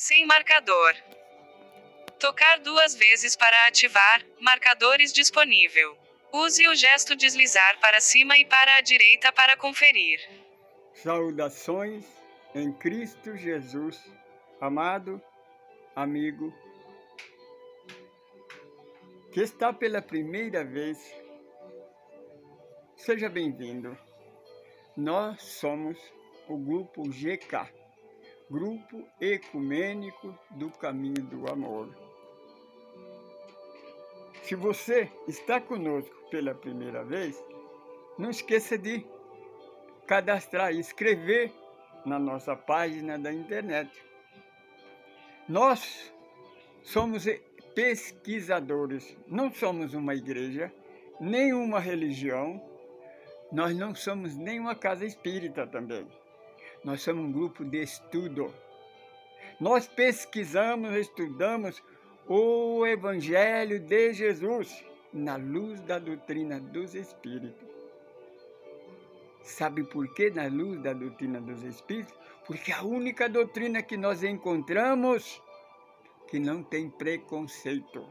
Sem marcador. Tocar 2 vezes para ativar, marcadores disponível. Use o gesto deslizar para cima e para a direita para conferir. Saudações em Cristo Jesus, amado amigo, que está pela primeira vez. Seja bem-vindo. Nós somos o Grupo GK, Grupo Ecumênico do Caminho do Amor. Se você está conosco pela primeira vez, não esqueça de cadastrar e inscrever na nossa página da internet. Nós somos pesquisadores, não somos uma igreja, nem uma religião, nós não somos nem uma casa espírita também. Nós somos um grupo de estudo. Nós pesquisamos, estudamos o Evangelho de Jesus na luz da doutrina dos Espíritos. Sabe por que na luz da doutrina dos Espíritos? Porque a única doutrina que nós encontramos que não tem preconceito.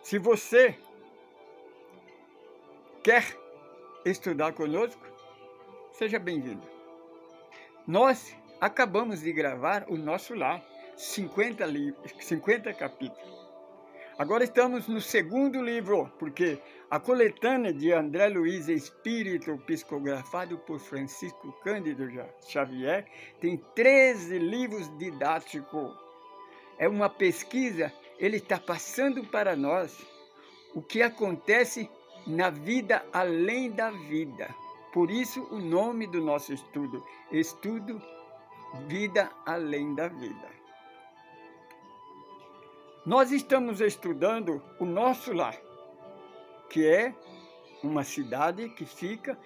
Se você quer estudar conosco, seja bem-vindo. Nós acabamos de gravar o nosso lar, 50 capítulos. Agora estamos no segundo livro, porque a coletânea de André Luiz Espírito, psicografado por Francisco Cândido Xavier, tem 13 livros didáticos. É uma pesquisa, ele está passando para nós o que acontece na vida além da vida. Por isso o nome do nosso estudo, Estudo Vida Além da Vida. Nós estamos estudando o nosso lar, que é uma cidade que fica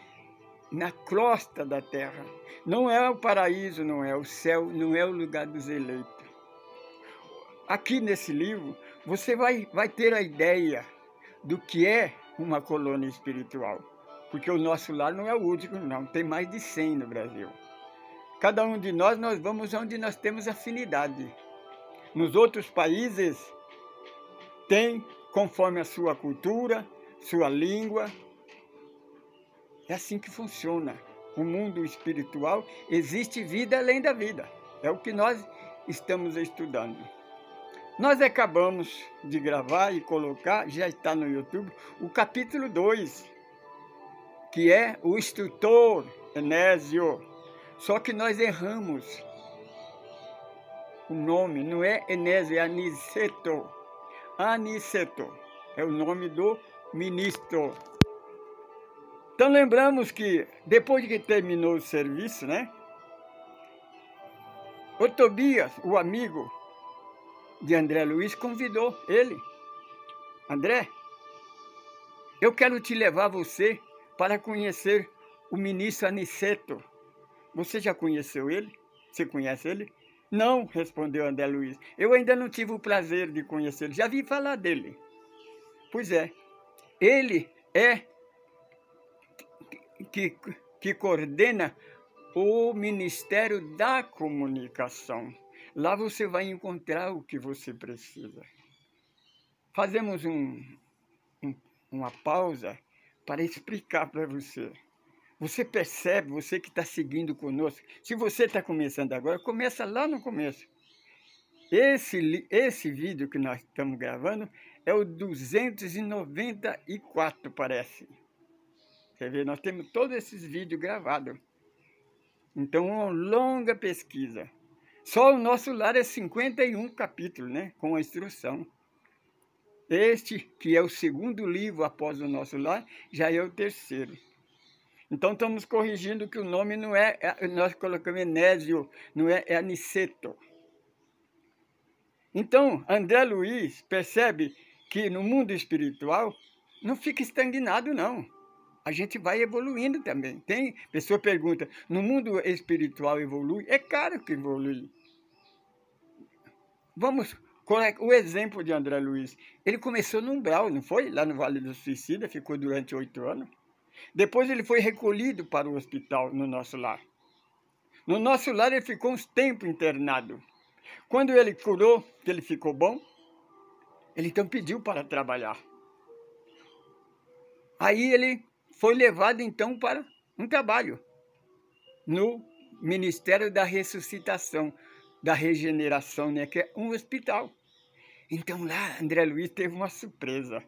na crosta da terra. Não é o paraíso, não é o céu, não é o lugar dos eleitos. Aqui nesse livro, você vai ter a ideia do que é uma colônia espiritual. Porque o nosso lar não é o único, não. Tem mais de 100 no Brasil. Cada um de nós vamos onde nós temos afinidade. Nos outros países, tem conforme a sua cultura, sua língua. É assim que funciona. O mundo espiritual, existe vida além da vida. É o que nós estamos estudando. Nós acabamos de gravar e colocar, já está no YouTube, o capítulo 2, que é o instrutor Enésio. Só que nós erramos. O nome não é Enésio, é Aniceto. Aniceto é o nome do ministro. Então lembramos que depois que terminou o serviço, né? O Tobias, o amigo de André Luiz, convidou ele. André, eu quero te levar você para conhecer o ministro Aniceto. Você já conheceu ele? Você conhece ele? Não, respondeu André Luiz. Eu ainda não tive o prazer de conhecê-lo. Já vi falar dele. Pois é. Ele é que coordena o Ministério da Comunicação. Lá você vai encontrar o que você precisa. Fazemos uma pausa para explicar para você. Você percebe, você que está seguindo conosco, se você está começando agora, começa lá no começo. Esse vídeo que nós estamos gravando é o 294, parece. Quer ver? Nós temos todos esses vídeos gravados. Então, uma longa pesquisa. Só o nosso lar é 51 capítulos, né? Com a instrução. Este, que é o segundo livro após o nosso lar, já é o terceiro. Então, estamos corrigindo que o nome não é, nós colocamos Enésio, não é, é Aniceto. Então, André Luiz percebe que no mundo espiritual não fica estagnado, não. A gente vai evoluindo também. Tem pessoa que pergunta, no mundo espiritual evolui? É claro que evolui. Vamos colocar o exemplo de André Luiz. Ele começou no umbral, não foi? Lá no Vale do Suicida, ficou durante 8 anos. Depois ele foi recolhido para o hospital no nosso lar. No nosso lar ele ficou uns tempos internado. Quando ele curou, que ele ficou bom, ele então pediu para trabalhar. Aí ele foi levado então para um trabalho no Ministério da Ressuscitação, da Regeneração, né, que é um hospital. Então lá André Luiz teve uma surpresa.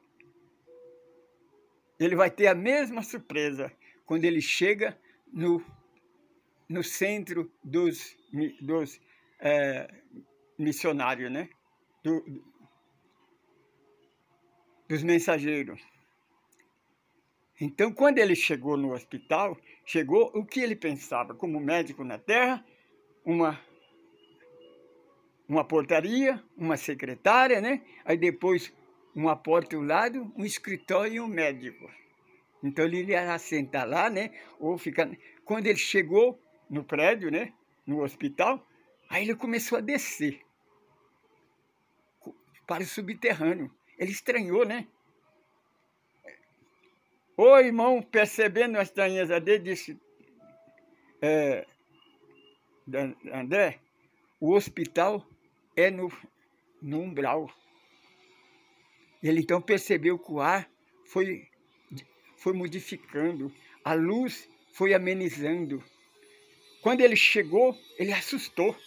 Ele vai ter a mesma surpresa quando ele chega no centro dos missionários, né? Dos mensageiros. Então, quando ele chegou no hospital, chegou o que ele pensava, como médico na terra, uma portaria, uma secretária, né? Aí depois uma porta ao lado, um escritório e um médico. Então ele ia sentar lá, né? Ou ficar. Quando ele chegou no prédio, né? No hospital, aí ele começou a descer para o subterrâneo. Ele estranhou, né? O irmão, percebendo a estranheza dele, disse: André, o hospital é no umbral. Ele então percebeu que o ar foi modificando, a luz foi amenizando. Quando ele chegou, ele assustou.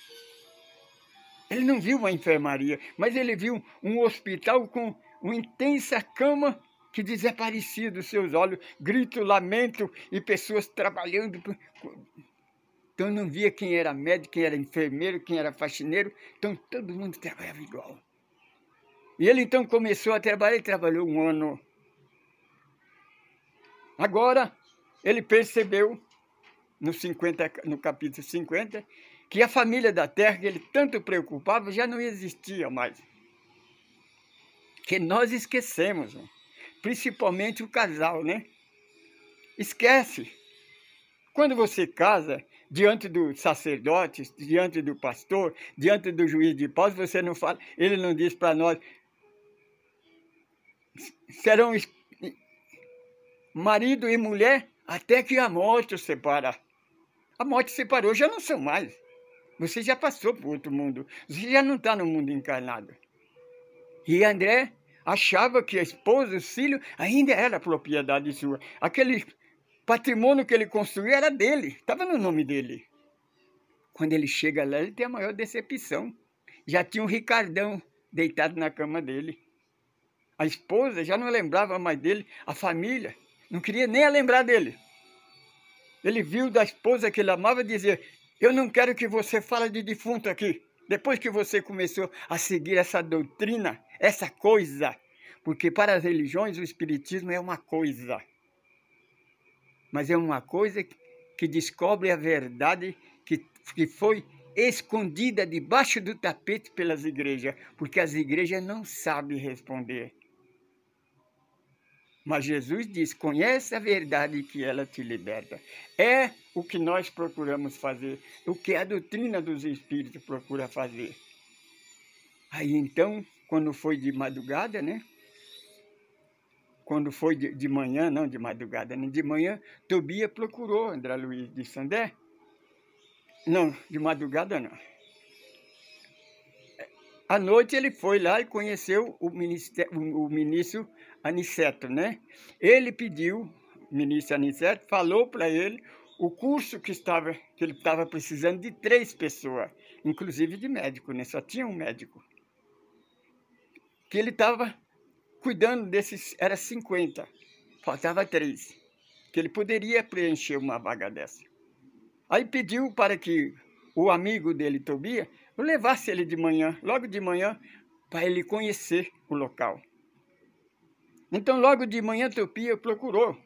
Ele não viu uma enfermaria, mas ele viu um hospital com uma intensa cama que desaparecia dos seus olhos, grito, lamento e pessoas trabalhando. Então não via quem era médico, quem era enfermeiro, quem era faxineiro. Então todo mundo trabalhava igual. E ele então começou a trabalhar e trabalhou 1 ano. Agora ele percebeu, no capítulo 50, que a família da terra que ele tanto preocupava já não existia mais. Que nós esquecemos, né? Principalmente o casal, né? Esquece. Quando você casa, diante do sacerdote, diante do pastor, diante do juiz de paz, você não fala, ele não diz para nós, serão marido e mulher até que a morte os separa. A morte separou, já não são mais. Você já passou para outro mundo. Você já não está no mundo encarnado. E André achava que a esposa, os filhos, ainda era propriedade sua. Aquele patrimônio que ele construiu era dele, estava no nome dele. Quando ele chega lá, ele tem a maior decepção. Já tinha um Ricardão deitado na cama dele. A esposa já não lembrava mais dele, a família não queria nem lembrar dele. Ele viu da esposa que ele amava dizer: eu não quero que você fale de defunto aqui. Depois que você começou a seguir essa doutrina, essa coisa, porque para as religiões o espiritismo é uma coisa, mas é uma coisa que descobre a verdade que foi escondida debaixo do tapete pelas igrejas, porque as igrejas não sabem responder. Mas Jesus diz: conhece a verdade que ela te liberta. É o que nós procuramos fazer, o que a doutrina dos espíritos procura fazer. Aí então, quando foi de madrugada, né? Quando foi de manhã, não de madrugada, nem de manhã, Tobias procurou André Luiz de Sandé. Não, de madrugada não. À noite ele foi lá e conheceu o ministro Aniceto, né? Ele pediu, o ministro Aniceto falou para ele o curso que ele estava precisando de 3 pessoas, inclusive de médico, né? Só tinha um médico. Que ele estava cuidando desses, era 50, faltava 3, que ele poderia preencher uma vaga dessa. Aí pediu para que o amigo dele, Tobias, levasse ele de manhã, logo de manhã, para ele conhecer o local. Então, logo de manhã, Tobias procurou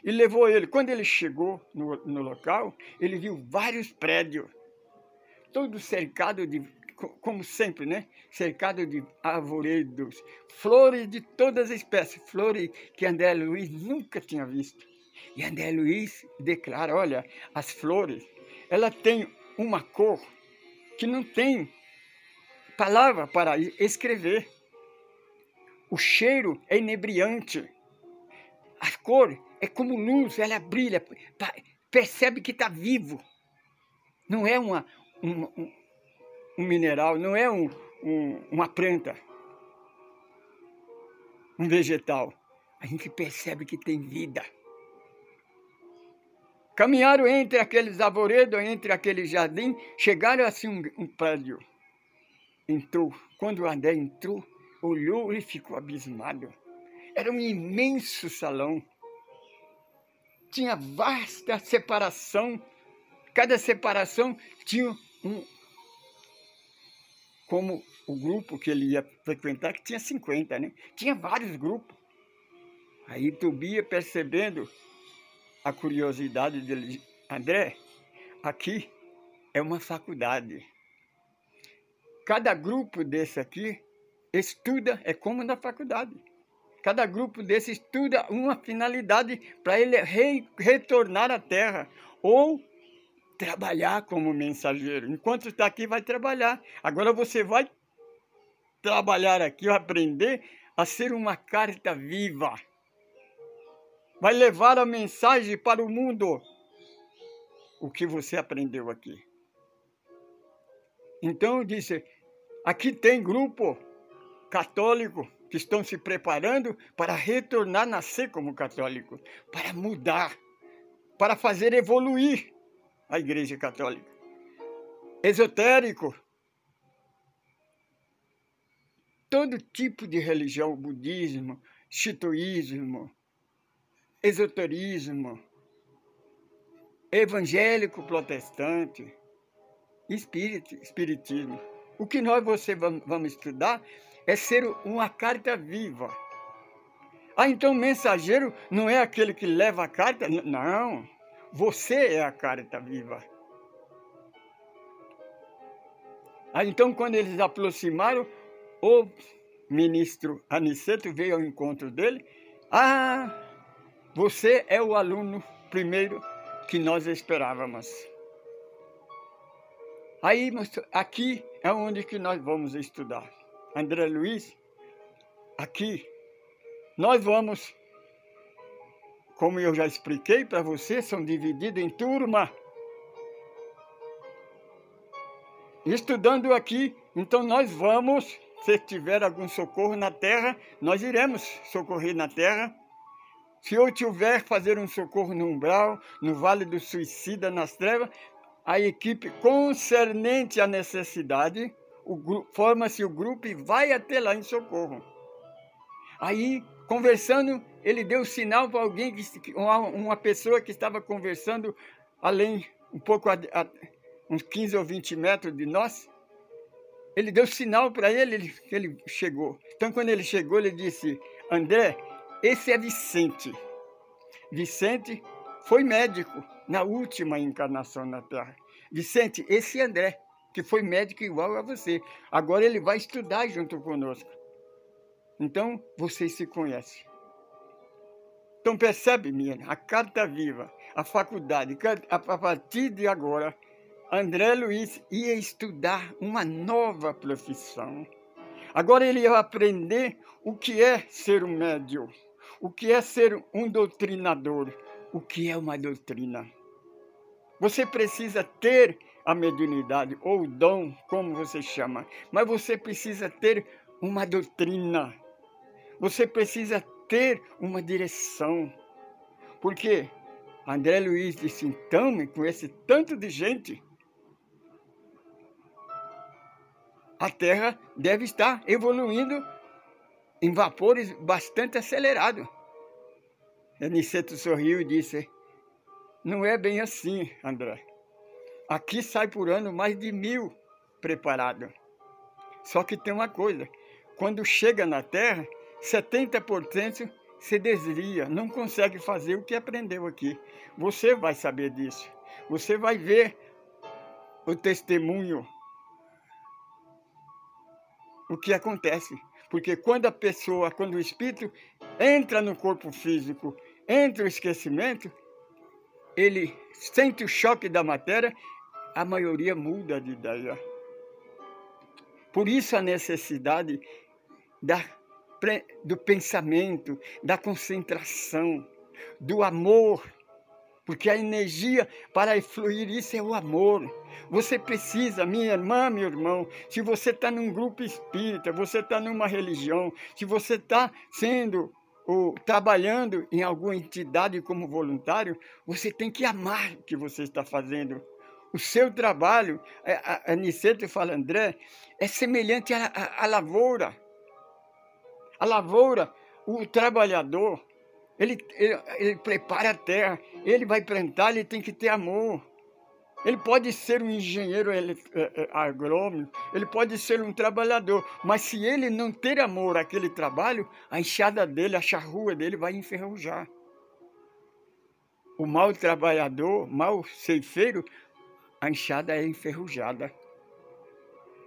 e levou ele. Quando ele chegou no local, ele viu vários prédios, todos cercados de, como sempre, né? Cercado de arvoredos, flores de todas as espécies, flores que André Luiz nunca tinha visto. E André Luiz declara: olha, as flores, ela tem uma cor que não tem palavra para escrever. O cheiro é inebriante. A cor é como luz, ela brilha, percebe que está vivo. Não é um mineral, não é uma planta, um vegetal. A gente percebe que tem vida. Caminharam entre aqueles arvoredos, entre aquele jardim, chegaram assim um prédio. Entrou. Quando o André entrou, olhou e ficou abismado. Era um imenso salão. Tinha vasta separação. Cada separação tinha como o grupo que ele ia frequentar, que tinha 50, né? Tinha vários grupos. Aí Tobias, percebendo a curiosidade dele, André, aqui é uma faculdade. Cada grupo desse aqui estuda, é como na faculdade. Cada grupo desse estuda uma finalidade para ele retornar à Terra ou trabalhar como mensageiro. Enquanto está aqui, vai trabalhar. Agora você vai trabalhar aqui, aprender a ser uma carta viva. Vai levar a mensagem para o mundo. O que você aprendeu aqui. Então, disse, aqui tem grupo católico que estão se preparando para retornar, nascer como católico, para mudar, para fazer evoluir a Igreja Católica. Esotérico. Todo tipo de religião, budismo, shintoísmo, esoterismo, evangélico protestante, espiritismo. O que você vamos estudar é ser uma carta viva. Ah, então mensageiro não é aquele que leva a carta? Não, você é a carta viva. Ah, então quando eles aproximaram, o ministro Aniceto veio ao encontro dele. Ah, você é o aluno primeiro que nós esperávamos. Aí, aqui é onde que nós vamos estudar. André Luiz, aqui, nós vamos, como eu já expliquei para você, são divididos em turma. Estudando aqui, então nós vamos, se tiver algum socorro na terra, nós iremos socorrer na terra. Se eu tiver fazer um socorro no umbral, no vale do suicida, nas trevas, a equipe concernente à necessidade, forma-se o grupo e vai até lá em socorro. Aí, conversando, ele deu sinal para alguém, uma pessoa que estava conversando além, um pouco, uns 15 ou 20 metros de nós. Ele deu sinal para ele, ele chegou. Então, quando ele chegou, ele disse, André, esse é Vicente. Vicente foi médico na última encarnação na Terra. Vicente, esse é André, que foi médico igual a você. Agora ele vai estudar junto conosco. Então, vocês se conhecem. Então, percebe, minha, a carta viva, a faculdade, a partir de agora, André Luiz ia estudar uma nova profissão. Agora ele ia aprender o que é ser um médium, o que é ser um doutrinador, o que é uma doutrina. Você precisa ter a mediunidade, ou o dom, como você chama, mas você precisa ter uma doutrina. Você precisa ter uma direção. Porque André Luiz disse, então, com esse tanto de gente, a Terra deve estar evoluindo em vapores bastante acelerados. Aniceto sorriu e disse, não é bem assim, André. Aqui sai por ano mais de 1000 preparados. Só que tem uma coisa, quando chega na Terra, 70% se desvia, não consegue fazer o que aprendeu aqui. Você vai saber disso. Você vai ver o testemunho, o que acontece. Porque quando a pessoa, quando o espírito entra no corpo físico, entra o esquecimento, ele sente o choque da matéria, a maioria muda de ideia. Por isso a necessidade do pensamento, da concentração, do amor, Porque a energia para fluir isso é o amor. Você precisa, minha irmã, meu irmão, se você está num grupo espírita, você está numa religião, se você está sendo ou trabalhando em alguma entidade como voluntário, você tem que amar o que você está fazendo. O seu trabalho, a Aniceto fala, André, é semelhante à lavoura. A lavoura, o trabalhador, ele prepara a terra, ele vai plantar, ele tem que ter amor. Ele pode ser um engenheiro agrônomo, ele pode ser um trabalhador, mas se ele não ter amor àquele trabalho, a enxada dele, a charrua dele vai enferrujar. O mau trabalhador, mau ceifeiro, a enxada é enferrujada.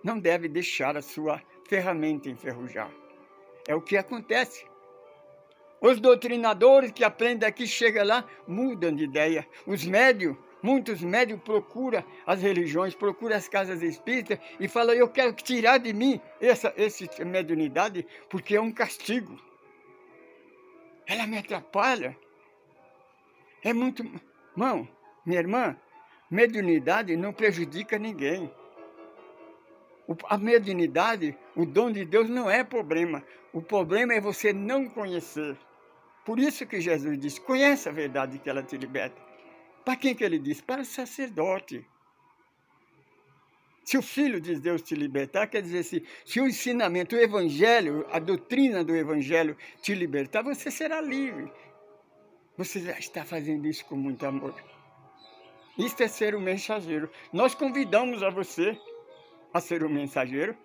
Não deve deixar a sua ferramenta enferrujar. É o que acontece. Os doutrinadores que aprendem aqui, chegam lá, mudam de ideia. Os médios, muitos médios procuram as religiões, procuram as casas espíritas e falam, eu quero tirar de mim essa mediunidade, porque é um castigo. Ela me atrapalha. É muito... Irmão, minha irmã, mediunidade não prejudica ninguém. A mediunidade, o dom de Deus não é problema. O problema é você não conhecer. Por isso que Jesus disse, conhece a verdade que ela te liberta. Para quem que ele disse? Para o sacerdote. Se o Filho de Deus te libertar, quer dizer, se o ensinamento, o Evangelho, a doutrina do Evangelho te libertar, você será livre. Você já está fazendo isso com muito amor. Isto é ser um mensageiro. Nós convidamos a você a ser um mensageiro.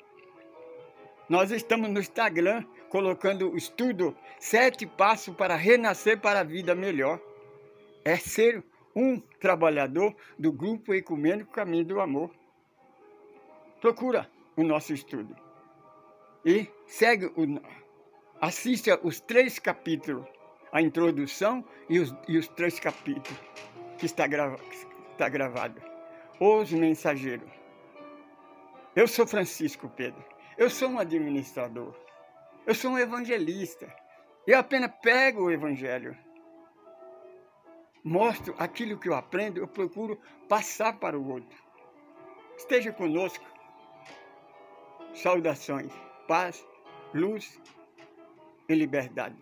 Nós estamos no Instagram colocando o estudo 7 passos para renascer para a vida melhor. É ser um trabalhador do grupo ecumênico Caminho do Amor. Procura o nosso estudo. E segue, assista os 3 capítulos, a introdução e os 3 capítulos que está gravado. Os Mensageiros. Eu sou Francisco Pedro. Eu sou um administrador. Eu sou um evangelista. Eu apenas pego o Evangelho. Mostro aquilo que eu aprendo, eu procuro passar para o outro. Esteja conosco. Saudações, paz, luz e liberdade.